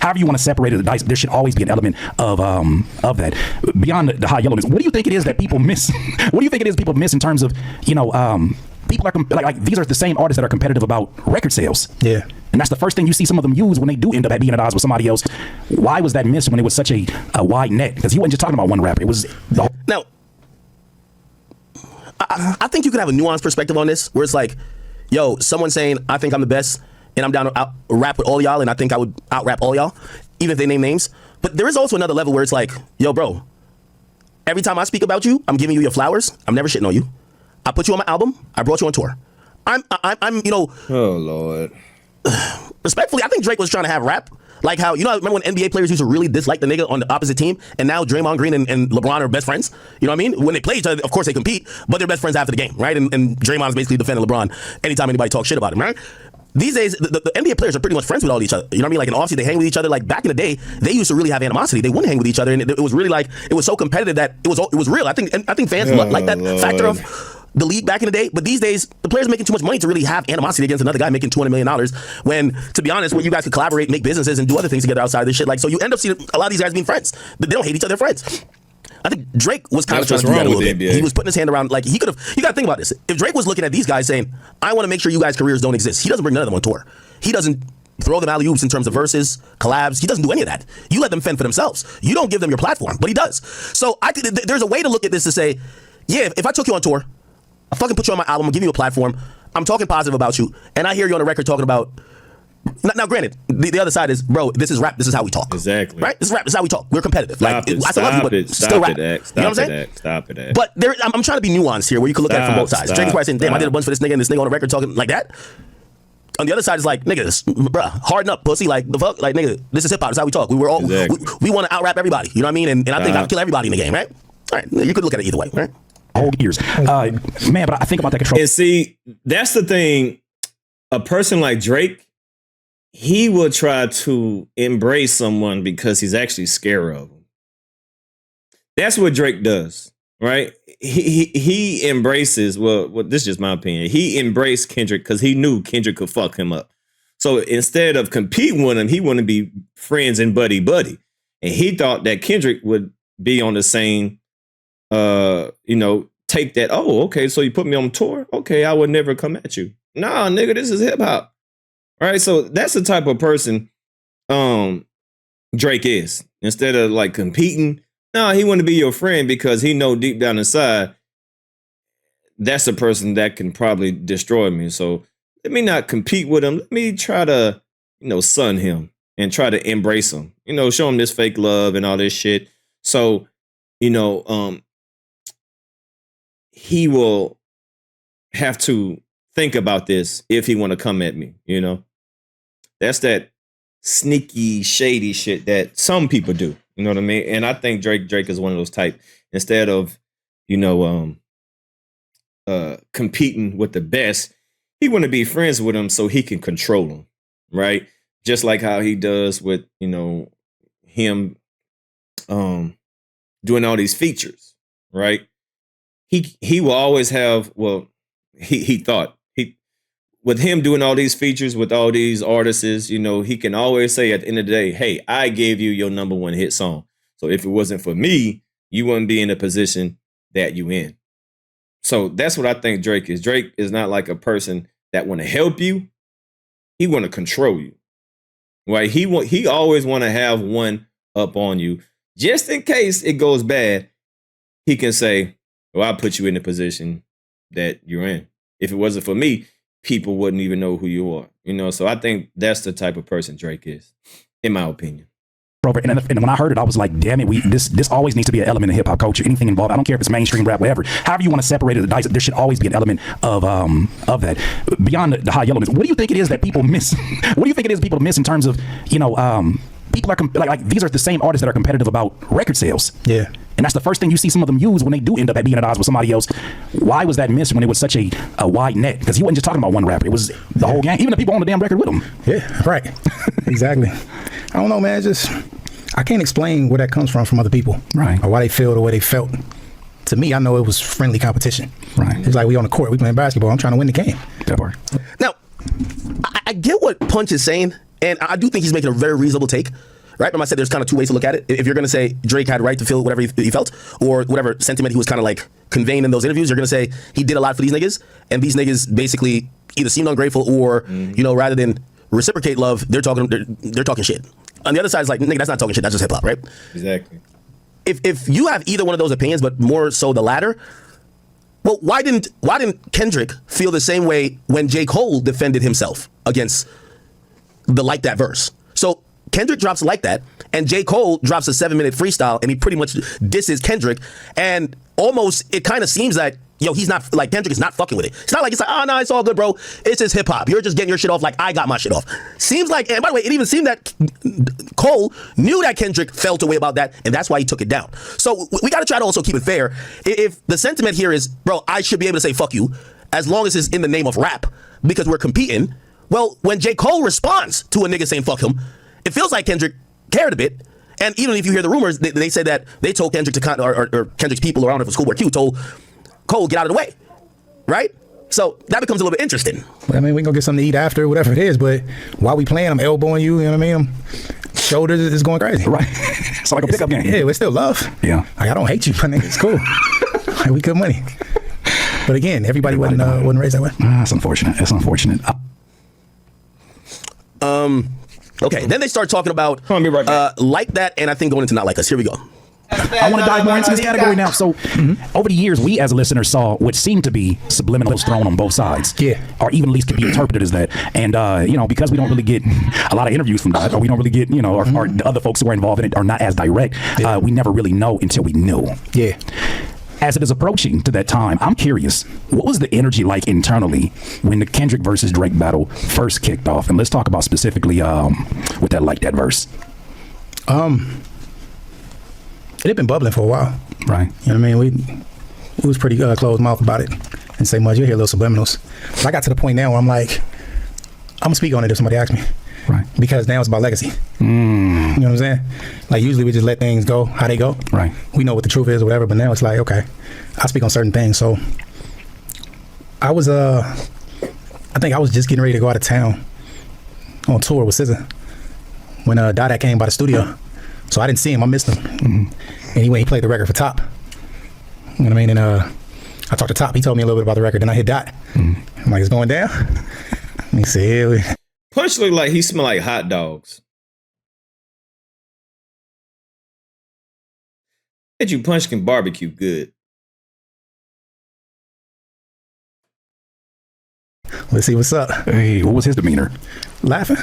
However you want to separate the dice, there should always be an element of that. Beyond the high yellowness, what do you think it is that people miss? What do you think it is people miss in terms of, people are like these are the same artists that are competitive about record sales. Yeah. And that's the first thing you see some of them use when they do end up being at odds with somebody else. Why was that missed when it was such a wide net? Because he wasn't just talking about one rapper. It was the whole. Now, I think you could have a nuanced perspective on this, where it's like, yo, someone saying, I think I'm the best, and I'm down to rap with all y'all, and I think I would out-rap all y'all, even if they name names. But there is also another level where it's like, yo, bro, every time I speak about you, I'm giving you your flowers. I'm never shitting on you. I put you on my album. I brought you on tour. I'm Oh, Lord. Respectfully, I think Drake was trying to have rap. Like how, remember when NBA players used to really dislike the nigga on the opposite team, and now Draymond Green and LeBron are best friends? You know what I mean? When they play each other, of course they compete, but they're best friends after the game, right? And Draymond's basically defending LeBron anytime anybody talks shit about him, right? These days, the NBA players are pretty much friends with all each other. You know what I mean? Like in offseason, they hang with each other. Like back in the day, they used to really have animosity. They wouldn't hang with each other, and it was really like, it was so competitive that it was real. I think fans like that factor of the league back in the day. But these days, the players are making too much money to really have animosity against another guy making $200 million when, to be honest, when you guys could collaborate, make businesses, and do other things together outside of this shit. Like, so you end up seeing a lot of these guys being friends. They don't hate each other, they're friends. I think Drake was kind of trying to do that a little bit. He was putting his hand around, like, he could have, you got to think about this. If Drake was looking at these guys saying, I want to make sure you guys' careers don't exist, he doesn't bring none of them on tour. He doesn't throw them alley-oops in terms of verses, collabs. He doesn't do any of that. You let them fend for themselves. You don't give them your platform, but he does. So I think there's a way to look at this to say, yeah, if I took you on tour, I fucking put you on my album, I'll give you a platform, I'm talking positive about you, and I hear you on the record talking about. Now, granted, the other side is, bro, this is rap. This is how we talk. Exactly. Right? This is rap. This is how we talk. We're competitive. Stop it. Stop it. Still rap. Stop it. You know what I'm saying? Stop it. But I'm trying to be nuanced here, where you can look at it from both sides. Drake's probably saying, damn, I did a bunch for this nigga, and this nigga on the record talking like that. On the other side is like, nigga, bruh, harden up, pussy. Like, the fuck? Like, nigga, this is hip hop. This is how we talk. We want to out-rap everybody. You know what I mean? And I think I can kill everybody in the game, right? All right. You could look at it either way, right? Whole years. Man, but I think about that control. And see, that's the thing. A person like Drake, he will try to embrace someone because he's actually scared of them. That's what Drake does, right? He embraces, well, this is just my opinion. He embraced Kendrick because he knew Kendrick could fuck him up. So instead of competing with him, he wanted to be friends and buddy. And he thought that Kendrick would be on the same take that, oh, okay, so you put me on tour? Okay, I would never come at you. Nah, nigga, this is hip hop. All right, so that's the type of person Drake is. Instead of like competing, nah, he want to be your friend because he know deep down inside that's a person that can probably destroy me. So let me not compete with him. Let me try to, sun him and try to embrace him. Show him this fake love and all this shit. So, he will have to think about this if he want to come at me, That's that sneaky, shady shit that some people do. You know what I mean? And I think Drake is one of those type. Instead of, competing with the best, he want to be friends with them so he can control them, right? Just like how he does with, him doing all these features, right? He will always have, he thought, with him doing all these features with all these artists, he can always say at the end of the day, hey, I gave you your number one hit song. So if it wasn't for me, you wouldn't be in the position that you in. So that's what I think Drake is. Drake is not like a person that want to help you. He want to control you, right? He always want to have one up on you. Just in case it goes bad, he can say, well, I put you in the position that you're in. If it wasn't for me, people wouldn't even know who you are. So I think that's the type of person Drake is, in my opinion. And when I heard it, I was like, damn it, this always needs to be an element of hip hop culture. Anything involved, I don't care if it's mainstream rap, whatever. However you want to separate it, the dice, there should always be an element of that. Beyond the high yellowness, what do you think it is that people miss? What do you think it is people miss in terms of, people are like these are the same artists that are competitive about record sales. Yeah. And that's the first thing you see some of them use when they do end up being at odds with somebody else. Why was that missed when it was such a wide net? Because he wasn't just talking about one rapper. It was the whole gang. Even the people on the damn record with him. Yeah, right. Exactly. I don't know, man. I can't explain where that comes from other people. Right. Or why they feel the way they felt. To me, I know it was friendly competition. Right. It's like we on the court, we playing basketball. I'm trying to win the game. That part. Now, I get what Punch is saying, and I do think he's making a very reasonable take. right? Remember I said there's kind of two ways to look at it. If you're going to say Drake had a right to feel whatever he felt, or whatever sentiment he was kind of like conveying in those interviews, you're going to say he did a lot for these niggas, and these niggas basically either seemed ungrateful or, you know, rather than reciprocate love, they're talking shit. On the other side, it's like, nigga, that's not talking shit, that's just hip hop, right? Exactly. If you have either one of those opinions, but more so the latter, well, why didn't Kendrick feel the same way when J. Cole defended himself against the Like That verse? So Kendrick drops Like That, and J. Cole drops a 7-minute freestyle, and he pretty much disses Kendrick, and almost it kind of seems like, yo, he's not, like, Kendrick is not fucking with it. It's not like, it's like, oh, no, it's all good, bro. It's just hip hop. You're just getting your shit off like I got my shit off. Seems like, and by the way, it even seemed that Cole knew that Kendrick felt a way about that, and that's why he took it down. So we got to try to also keep it fair. If the sentiment here is, bro, I should be able to say fuck you, as long as it's in the name of rap, because we're competing, well, when J. Cole responds to a nigga saying fuck him, it feels like Kendrick cared a bit. And even if you hear the rumors, they said that they told Kendrick to, or Kendrick's people around, if it was Schoolboy Q, told Cole, get out of the way, right? So that becomes a little bit interesting. I mean, we can go get something to eat after, whatever it is, but while we playing, I'm elbowing you, you know what I mean? Shoulders is going crazy. Right. It's like a pickup game. Yeah, it's still love. Yeah. Like, I don't hate you, but nigga, it's cool. Like, we good money. But again, everybody wasn't raised that way. That's unfortunate. That's unfortunate. Okay, then they start talking about I'll be right back. Like That, and I think going into Not Like Us. Here we go. I want to dive more into this category now. So, over the years, we as listeners saw what seemed to be subliminals thrown on both sides. Yeah. Or even at least could be interpreted as that. And, you know, because we don't really get a lot of interviews from that, or we don't really get, you know, or the other folks who are involved in it are not as direct, we never really know until we knew. Yeah. As it is approaching to that time, I'm curious, what was the energy like internally when the Kendrick versus Drake battle first kicked off? And let's talk about specifically with that Like That verse. It had been bubbling for a while. Right. You know what I mean? We was pretty closed mouth about it. And say much. You hear little subliminals. But I got to the point now where I'm like, I'm gonna speak on it if somebody asks me. Right. Because now it's about legacy. You know what I'm saying? Like, usually we just let things go how they go. Right. We know what the truth is or whatever, but now it's like, okay, I speak on certain things. So I was I think I was just getting ready to go out of town on tour with SZA when Dada came by the studio. So I didn't see him, I missed him. And he played the record for Top. You know what I mean? And I talked to Top, he told me a little bit about the record, then I hit Dot. I'm like, it's going down? And he said, yeah. Punch looked like he smelled like hot dogs. Bet you Punch can barbecue good. Let's see what's up. Hey, what was his demeanor? Laughing.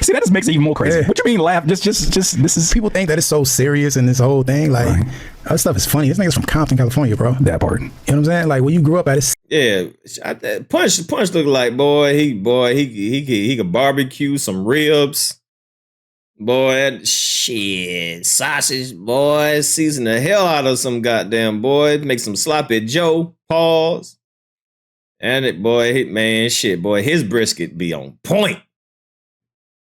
See, that just makes it even more crazy. Yeah. What you mean laugh? Just this is People think that it's so serious and this whole thing. Like, Right. That stuff is funny. This nigga's from Compton, California, bro. You know that part. what I'm saying? Like, where you grew up at, it's Yeah, Punch looked like he could barbecue some ribs. Boy, shit, sausage, boy, season the hell out of some goddamn boy. Make some sloppy Joe. Pause. And it, boy, man, shit, boy, his brisket be on point.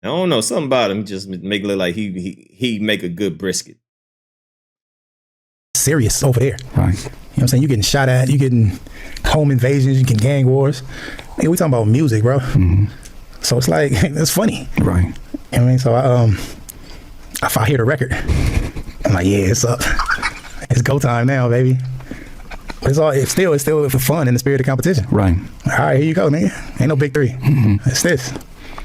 I don't know, something about him just make it look like he make a good brisket. serious over there. Right. You know what I'm saying? You getting shot at, you getting home invasions, you getting gang wars. Nigga, we talking about music, bro. So it's like, it's funny. Right. You know what I mean? So if I hear the record, I'm like, yeah, it's up. It's go time now, baby. But it's still for fun in the spirit of competition. Right. All right, here you go, nigga. Ain't no big three. It's this.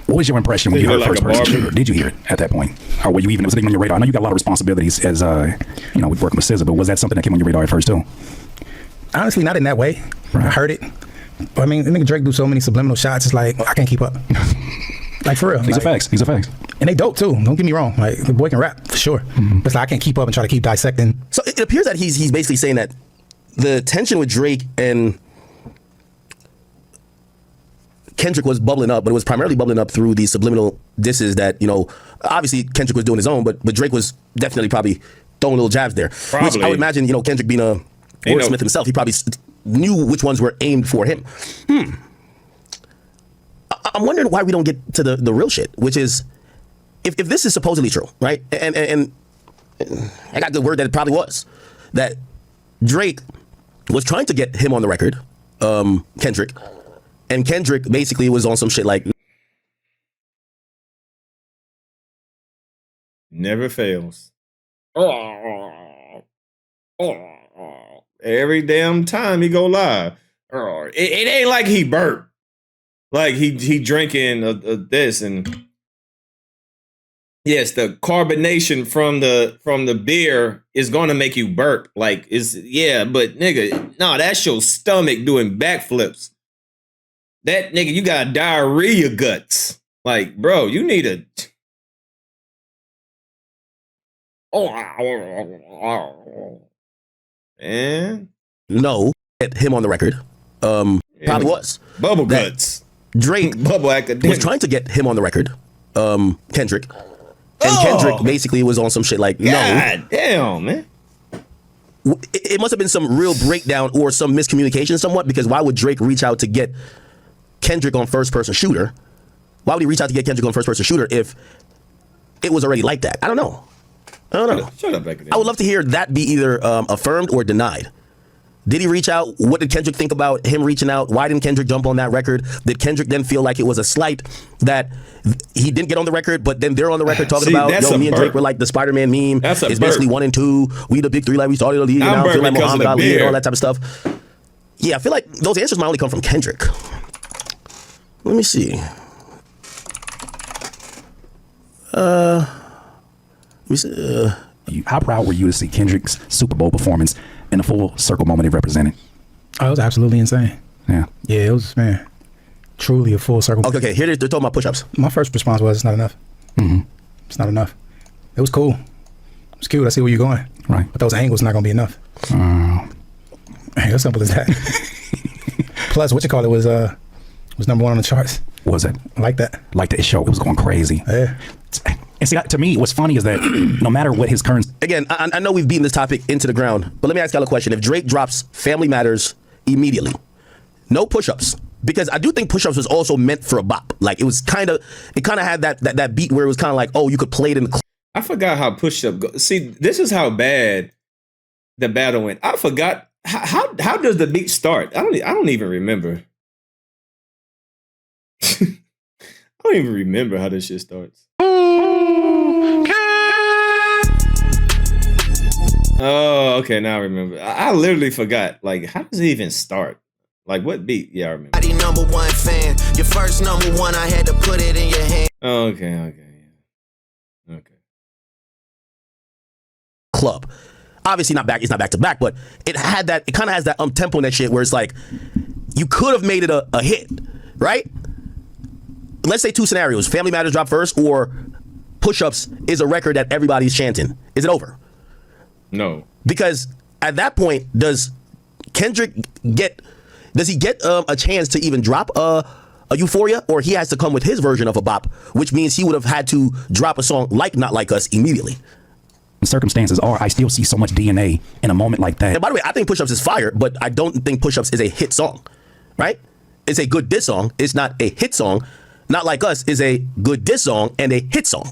What was your impression when Did you you heard look first like a person barber? shooter? Did you hear it at that point? Or were you even, was it even on your radar? I know you got a lot of responsibilities as, you know, with working with SZA, but was that something that came on your radar at first too? Honestly, not in that way. Right. I heard it. But I mean, the nigga Drake do so many subliminal shots, it's like, I can't keep up. Like, for real. These like, are facts. These are facts. And they dope too. Don't get me wrong. Like, the boy can rap for sure. But it's like, I can't keep up and try to keep dissecting. So it appears that he's basically saying that the tension with Drake and Kendrick was bubbling up, but it was primarily bubbling up through these subliminal disses that, you know, obviously Kendrick was doing his own, but Drake was definitely probably throwing little jabs there. Which Probably. I would imagine, you know, Kendrick being a wordsmith himself, he probably knew which ones were aimed for him. I'm wondering why we don't get to the real shit, which is, if this is supposedly true, right? And I got the word that it probably was, that Drake was trying to get him on the record, Kendrick, and Kendrick basically was on some shit like, Never fails. Every damn time he go live. It ain't like he burped. Like he drinking this, and yes, the carbonation from the beer is gonna make you burp. Like but nigga, no, that's your stomach doing backflips. That nigga, you got diarrhea guts. Like, bro, you need a and No, get him on the record. Probably was bubble that guts. Drake Bubble Akademiks was trying to get him on the record. Kendrick. And Kendrick basically was on some shit like, God damn, man. It must have been some real breakdown or some miscommunication somewhat, because why would Drake reach out to get Kendrick on first person shooter? Why would he reach out to get Kendrick on first person shooter if it was already like that? I don't know. Shut up, Akademiks. I would love to hear that be either affirmed or denied. Did he reach out? What did Kendrick think about him reaching out? Why didn't Kendrick jump on that record? Did Kendrick then feel like it was a slight that he didn't get on the record, but then they're on the record talking about, me and Drake were like the Spider-Man meme. That's it's basically 1 and 2. We the big three, like we started the league, and now I feel like Muhammad Ali and all that type of stuff. Yeah, I feel like those answers might only come from Kendrick. Let me see. How proud were you to see Kendrick's Super Bowl performance and the full circle moment it represented? Oh, it was absolutely insane. Yeah. Yeah, it was, man, truly a full circle. Okay. Here they're talking about push-ups. My first response was, it's not enough. Mm-hmm. It's not enough. It was cool. It was cute. I see where you're going. Right. But those angles not going to be enough. How simple is that? Plus, what you call it was number 1 on the charts. What was it? I like that. Like the show. It was going crazy. Yeah. And see, to me, what's funny is that no matter what his current... Again, I know we've beaten this topic into the ground, but let me ask y'all a question. If Drake drops Family Matters immediately, no push-ups, because I do think push-ups was also meant for a bop. Like it kind of had that beat where it was kind of like, oh, you could play it in the club. I forgot how push-up goes. See, this is how bad the battle went. I forgot how does the beat start? I don't even remember. I don't even remember how this shit starts. Oh, okay, now I remember. I literally forgot. Like, how does it even start? Like, what beat? Yeah, I remember. Number 1 fan. Your first number 1, I had to put it in your hand. Oh, okay, yeah. Okay. Club. Obviously not back, it's not back to back, but it kind of has that tempo and that shit where it's like, you could have made it a hit, right? Let's say 2 scenarios. Family Matters drop first, or Push-Ups is a record that everybody's chanting. Is it over? No. Because at that point, does Kendrick get a chance to even drop a Euphoria, or he has to come with his version of a bop, which means he would have had to drop a song like Not Like Us immediately? Circumstances are, I still see so much DNA in a moment like that. And by the way, I think Push-Ups is fire, but I don't think Push-Ups is a hit song, right? It's a good diss song. It's not a hit song. Not Like Us is a good diss song and a hit song.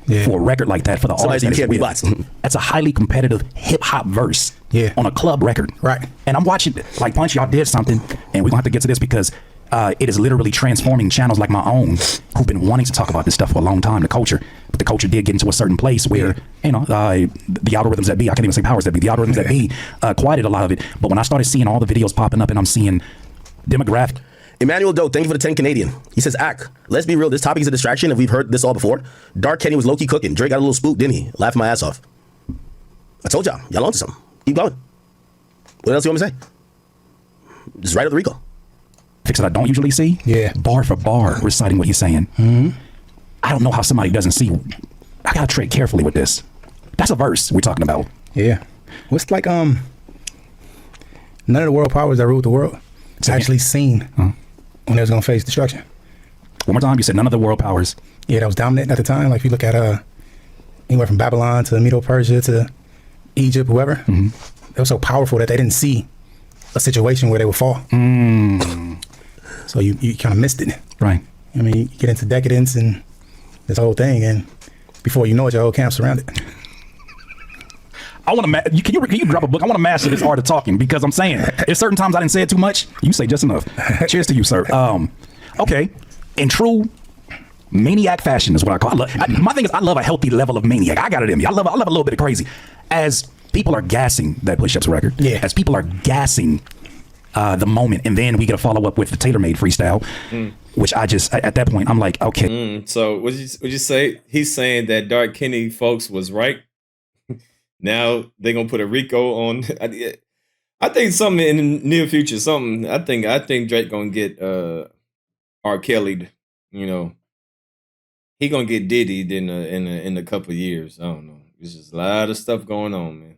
Yeah. For a record like that, for the artist, you can't be bots. That's a highly competitive hip hop verse. Yeah. On a club record. Right. And I'm watching, like, Punch, y'all did something, and we're gonna have to get to this because it is literally transforming channels like my own who've been wanting to talk about this stuff for a long time, the culture. But the culture did get into a certain place where, the algorithms that be, I can't even say powers that be, the algorithms that be quieted a lot of it. But when I started seeing all the videos popping up and I'm seeing demographic. Emmanuel Doe, thank you for the 10 Canadian. He says, let's be real, this topic is a distraction, and we've heard this all before. Dark Kenny was low-key cooking. Drake got a little spooked, didn't he? Laughing my ass off. I told y'all onto something. Keep going. What else you want me to say? Just right up the Rico. Fix that I don't usually see. Yeah. Bar for bar, reciting what he's saying. Mm-hmm. I don't know how somebody doesn't see. I gotta tread carefully with this. That's a verse we're talking about. Yeah. What's like none of the world powers that ruled the world actually seen when they was gonna face destruction. One more time, you said none of the world powers. Yeah, that was dominant at the time. Like if you look at anywhere from Babylon to Medo-Persia to Egypt, whoever, they were so powerful that they didn't see a situation where they would fall. So you kind of missed it. Right. I mean, you get into decadence and this whole thing, and before you know it, your whole camp's surrounded. I want to. Can you drop a book? I want to master this art of talking because I'm saying there's certain times I didn't say it too much. You say just enough. Cheers to you, sir. Okay. In true Maniac fashion is what I call it. My thing is, I love a healthy level of maniac. I got it in me. I love a little bit of crazy. As people are gassing that push-ups record, as people are gassing the moment, and then we get a follow-up with the tailor-made freestyle, which I just, at that point, I'm like, okay. So would you say he's saying that Dark Kenny folks was right? Now they're gonna put a Rico on. I think something in the near future. I think Drake gonna get R. Kelly'd. You know, he gonna get Diddy'd in a couple of years. I don't know. There's just a lot of stuff going on, man.